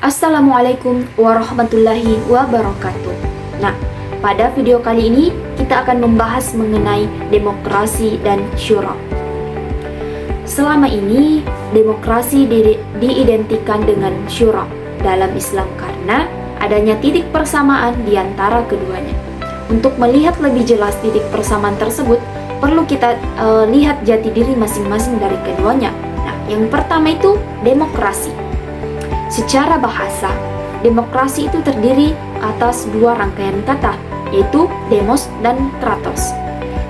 Assalamualaikum warahmatullahi wabarakatuh. Nah, pada video kali ini kita akan membahas mengenai demokrasi dan syura. Selama ini, demokrasi diidentikan dengan syura dalam Islam karena adanya titik persamaan di antara keduanya. Untuk melihat lebih jelas titik persamaan tersebut, perlu kita lihat jati diri masing-masing dari keduanya. Nah, yang pertama itu demokrasi. Secara bahasa, demokrasi itu terdiri atas dua rangkaian kata, yaitu demos dan kratos.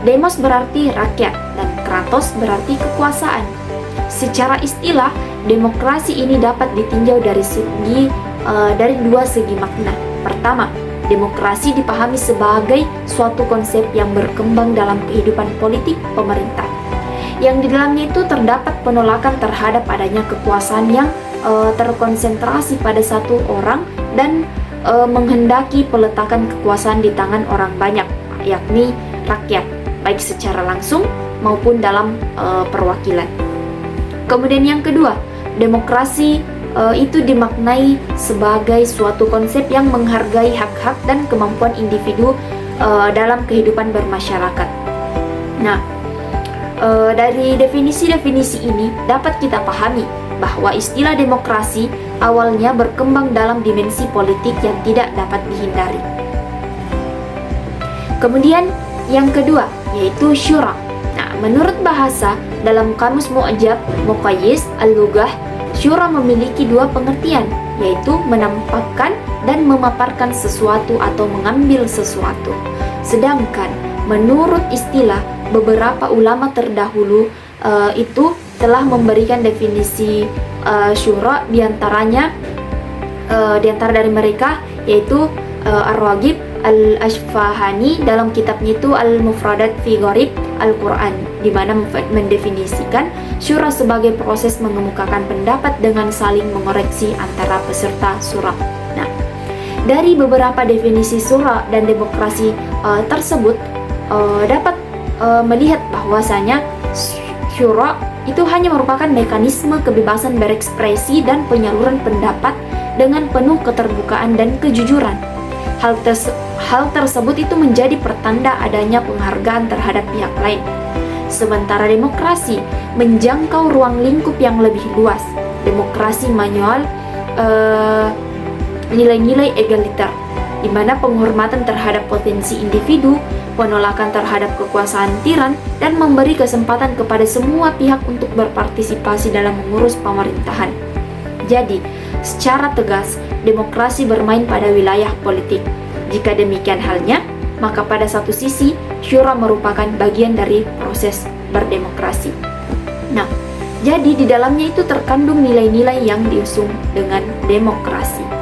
Demos berarti rakyat dan kratos berarti kekuasaan. Secara istilah, demokrasi ini dapat ditinjau dari dua segi makna. Pertama, demokrasi dipahami sebagai suatu konsep yang berkembang dalam kehidupan politik pemerintah, yang di dalamnya itu terdapat penolakan terhadap adanya kekuasaan yang terkonsentrasi pada satu orang dan menghendaki peletakan kekuasaan di tangan orang banyak, yakni rakyat, baik secara langsung maupun dalam perwakilan. Kemudian yang kedua, demokrasi itu dimaknai sebagai suatu konsep yang menghargai hak-hak dan kemampuan individu dalam kehidupan bermasyarakat. Nah, dari definisi-definisi ini dapat kita pahami bahwa istilah demokrasi awalnya berkembang dalam dimensi politik yang tidak dapat dihindari. Kemudian yang kedua yaitu syura. Nah, menurut bahasa dalam Kamus Mu'jam Muqayyis Al-Lughah, syura memiliki dua pengertian, yaitu menampakkan dan memaparkan sesuatu atau mengambil sesuatu. Sedangkan menurut istilah beberapa ulama terdahulu itu telah memberikan definisi syura, diantara dari mereka yaitu Ar-Raghib Al-Asfahani dalam kitabnya itu Al-Mufradat fi Gharib Al-Quran, di mana mendefinisikan syura sebagai proses mengemukakan pendapat dengan saling mengoreksi antara peserta syura. Nah, dari beberapa definisi syura dan demokrasi tersebut dapat melihat bahwasanya syura itu hanya merupakan mekanisme kebebasan berekspresi dan penyaluran pendapat dengan penuh keterbukaan dan kejujuran. Hal tersebut itu menjadi pertanda adanya penghargaan terhadap pihak lain. Sementara demokrasi menjangkau ruang lingkup yang lebih luas. Demokrasi manual nilai-nilai egaliter, di mana penghormatan terhadap potensi individu, penolakan terhadap kekuasaan tiran, dan memberi kesempatan kepada semua pihak untuk berpartisipasi dalam mengurus pemerintahan. Jadi, secara tegas, demokrasi bermain pada wilayah politik. Jika demikian halnya, maka pada satu sisi, syura merupakan bagian dari proses berdemokrasi. Nah, jadi di dalamnya itu terkandung nilai-nilai yang diusung dengan demokrasi.